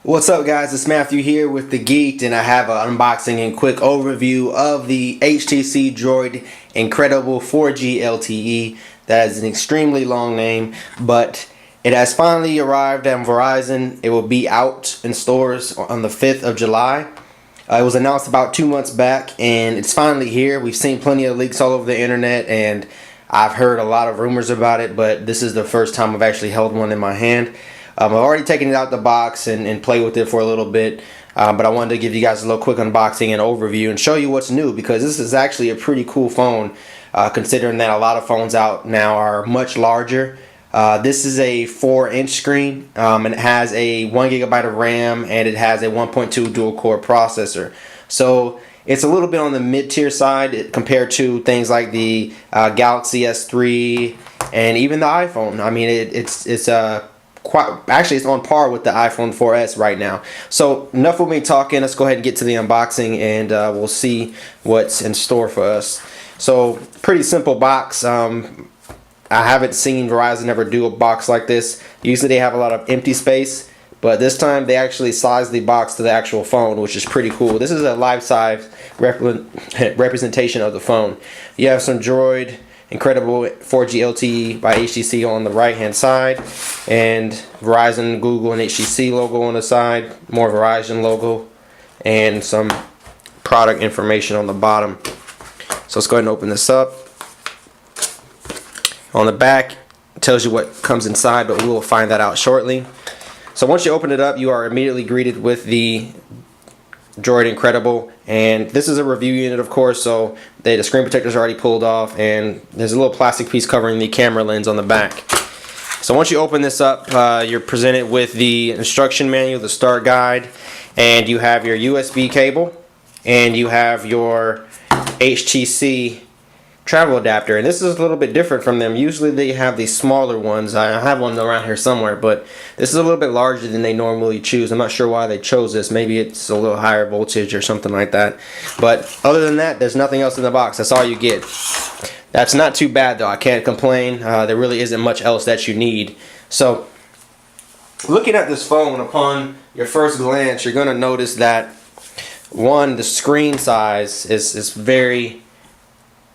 What's up, guys? It's Matthew here with The Geeked, and I have an unboxing and quick overview of the HTC DROID Incredible 4G LTE. That is an extremely long name, but it has finally arrived at Verizon. It will be out in stores on the 5th of July. It was announced about 2 months back, and it's finally here. We've seen plenty of leaks all over the internet, and I've heard a lot of rumors about it, but this is the first time I've actually held one in my hand. I've already taken it out the box and played with it for a little bit, but I wanted to give you guys a little quick unboxing and overview and show you what's new, because this is actually a pretty cool phone, considering that a lot of phones out now are much larger. This is a 4-inch screen, and it has a 1 GB of RAM, and it has a 1.2 dual-core processor. So it's a little bit on the mid-tier side compared to things like the Galaxy S3 and even the iPhone. I mean, it's actually it's on par with the iPhone 4S right now. So enough with me talking. Let's go ahead and get to the unboxing, and we'll see what's in store for us. So pretty simple box. I haven't seen Verizon ever do a box like this. Usually they have a lot of empty space, but this time they actually sized the box to the actual phone, which is pretty cool. This is a life-size representation of the phone. You have some DROID Incredible 4G LTE by HTC on the right hand side, and Verizon, Google, and HTC logo on the side, more Verizon logo, and some product information on the bottom. So let's go ahead and open this up. On the back, it tells you what comes inside, but we will find that out shortly. So once you open it up, you are immediately greeted with the DROID Incredible, and this is a review unit, of course, so the screen protector is already pulled off, and there's a little plastic piece covering the camera lens on the back. So once you open this up, you're presented with the instruction manual, the start guide, and you have your USB cable, and you have your HTC travel adapter. And this is a little bit different from them. Usually they have these smaller ones. I have one around here somewhere, but this is a little bit larger than they normally choose. I'm not sure why they chose this. Maybe it's a little higher voltage or something like that. But other than that, there's nothing else in the box. That's all you get. That's not too bad though. I can't complain. There really isn't much else that you need. So looking at this phone, upon your first glance, you're going to notice that, one, the screen size is very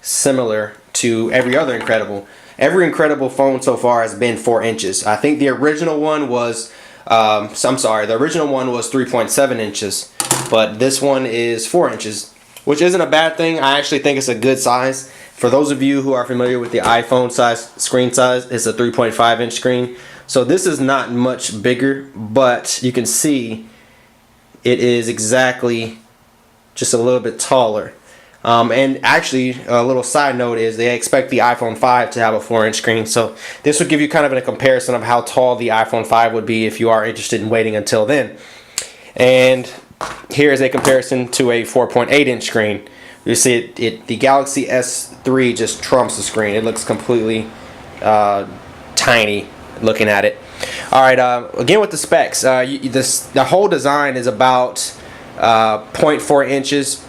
similar to every other Incredible. Every Incredible phone so far has been 4 inches. I think the original one was the original one was 3.7 inches, but this one is 4 inches, which isn't a bad thing. I actually think it's a good size. For those of you who are familiar with the iPhone size screen size, it's a 3.5 inch screen. So this is not much bigger, but you can see it is exactly just a little bit taller. And actually, a little side note is they expect the iPhone 5 to have a 4-inch screen, so this would give you kind of a comparison of how tall the iPhone 5 would be if you are interested in waiting until then. And here is a comparison to a 4.8-inch screen. You see the Galaxy S3 just trumps the screen. It looks completely tiny looking at it. Alright, again with the specs, the whole design is about 0.4 inches.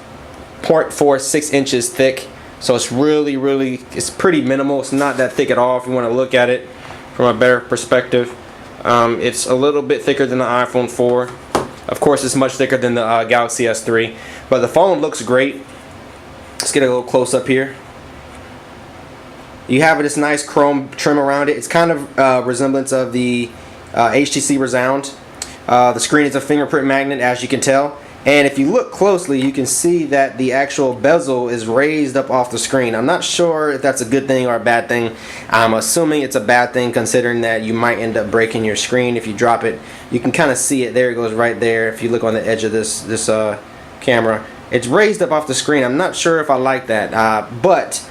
0.46 inches thick, so it's it's pretty minimal. It's not that thick at all if you want to look at it from a better perspective. It's a little bit thicker than the iPhone 4. Of course, it's much thicker than the Galaxy S3, but the phone looks great. Let's get a little close up here. You have this nice chrome trim around it. It's kind of a resemblance of the HTC Resound. The screen is a fingerprint magnet, as you can tell. And if you look closely, you can see that the actual bezel is raised up off the screen. I'm not sure if that's a good thing or a bad thing. I'm assuming it's a bad thing, considering that you might end up breaking your screen if you drop it. You can kind of see it. There it goes right there. If you look on the edge of this camera, it's raised up off the screen. I'm not sure if I like that. But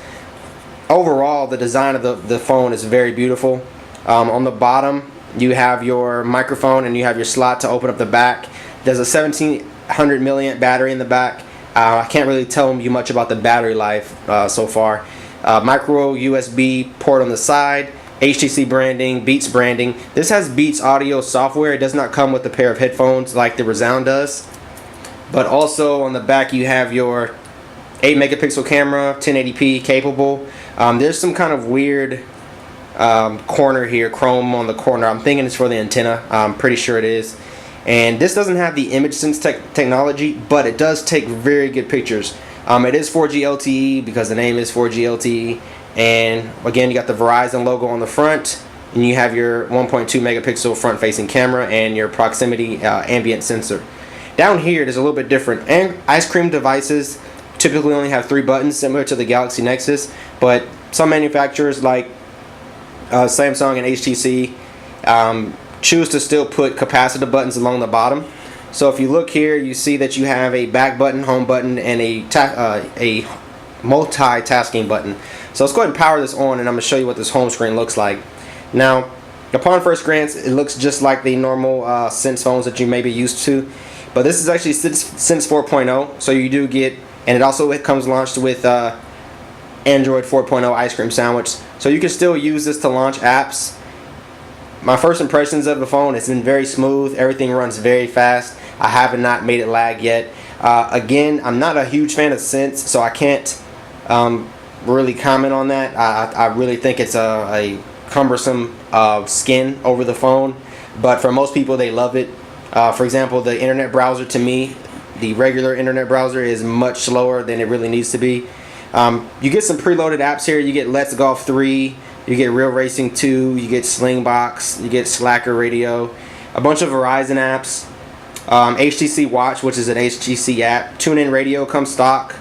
overall, the design of the phone is very beautiful. On the bottom, you have your microphone and you have your slot to open up the back. There's a 1700 milliamp battery in the back. I can't really tell you much about the battery life so far. Micro USB port on the side, HTC branding, Beats branding. This has Beats audio software. It does not come with a pair of headphones like the Resound does. But also on the back you have your 8 megapixel camera, 1080p capable. There's some kind of weird corner here, chrome on the corner. I'm thinking it's for the antenna. I'm pretty sure it is. And this doesn't have the image sense technology, but it does take very good pictures. It is 4G LTE because the name is 4G LTE. And again, you got the Verizon logo on the front, and you have your 1.2 megapixel front facing camera and your proximity ambient sensor. Down here, there's a little bit different. And ice cream devices typically only have 3 buttons, similar to the Galaxy Nexus, but some manufacturers like Samsung and HTC choose to still put capacitive buttons along the bottom. So if you look here, you see that you have a back button, home button, and a multitasking button. So let's go ahead and power this on, and I'm going to show you what this home screen looks like. Now, upon first glance, it looks just like the normal Sense phones that you may be used to, but this is actually Sense 4.0, so you do get, and it also comes launched with Android 4.0 ice cream sandwich, so you can still use this to launch apps. My first impressions of the phone, it's been very smooth, everything runs very fast. I have not made it lag yet. Again, I'm not a huge fan of Sense, so I can't really comment on that. I really think it's a cumbersome skin over the phone, but for most people, they love it. For example, the internet browser, to me, the regular internet browser is much slower than it really needs to be. You get some preloaded apps here. You get Let's Golf 3, you get Real Racing 2, you get Slingbox, you get Slacker Radio, a bunch of Verizon apps, HTC Watch, which is an HTC app. TuneIn Radio comes stock,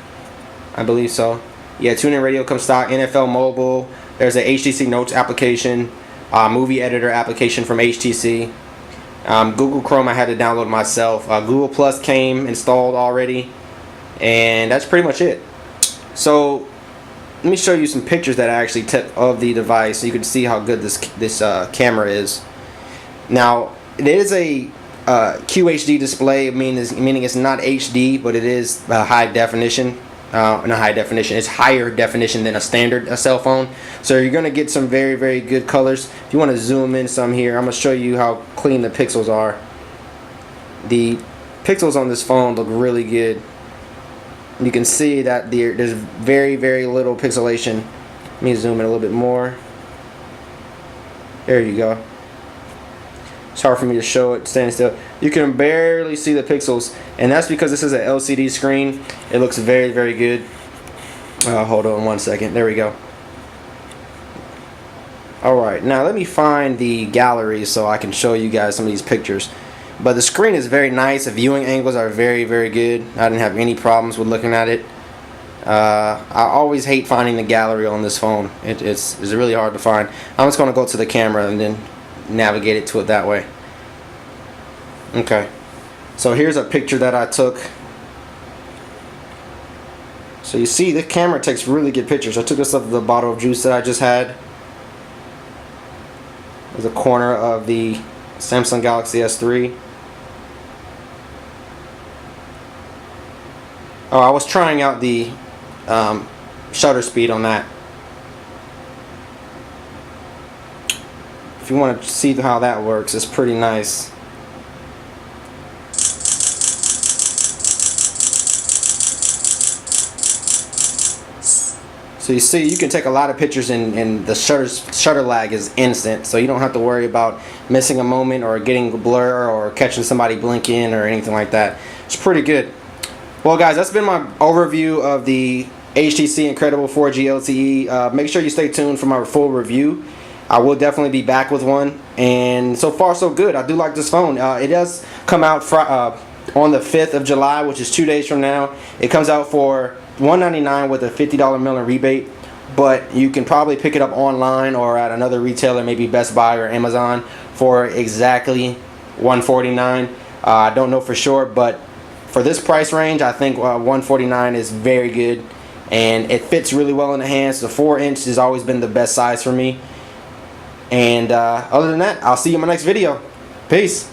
I believe so. Yeah, TuneIn Radio comes stock. NFL Mobile. There's a HTC Notes application, movie editor application from HTC. Google Chrome I had to download myself. Google Plus came installed already, and that's pretty much it. So let me show you some pictures that I actually took of the device so you can see how good this camera is. Now, it is a QHD display, meaning it's not HD, but it is high definition. Not high definition, it's higher definition than a standard cell phone. So you're going to get some very, very good colors. If you want to zoom in some here, I'm going to show you how clean the pixels are. The pixels on this phone look really good. You can see that there's very, very little pixelation. Let me zoom in a little bit more. There you go. It's hard for me to show it standing still. You can barely see the pixels, and that's because this is an LCD screen. It looks very, very good. Hold on one second. There we go. Alright, now let me find the gallery so I can show you guys some of these pictures. But the screen is very nice. The viewing angles are very, very good. I didn't have any problems with looking at it. I always hate finding the gallery on this phone. It's really hard to find. I'm just going to go to the camera and then navigate it to it that way. Okay, so here's a picture that I took. So you see the camera takes really good pictures. I took this of the bottle of juice that I just had. There's a corner of the Samsung Galaxy S3. Oh, I was trying out the shutter speed on that. If you want to see how that works, it's pretty nice. So you see, you can take a lot of pictures, and the shutter lag is instant, so you don't have to worry about missing a moment or getting a blur or catching somebody blinking or anything like that. It's pretty good. Well, guys, that's been my overview of the HTC Incredible 4G LTE. Make sure you stay tuned for my full review. I will definitely be back with one, and so far so good. I do like this phone. It does come out on the 5th of July, which is 2 days from now. It comes out for $199 with a $50 mail-in rebate, but you can probably pick it up online or at another retailer, maybe Best Buy or Amazon, for exactly $149. I don't know for sure, but for this price range, I think $149 is very good, and it fits really well in the hands. The 4-inch has always been the best size for me. And other than that, I'll see you in my next video. Peace.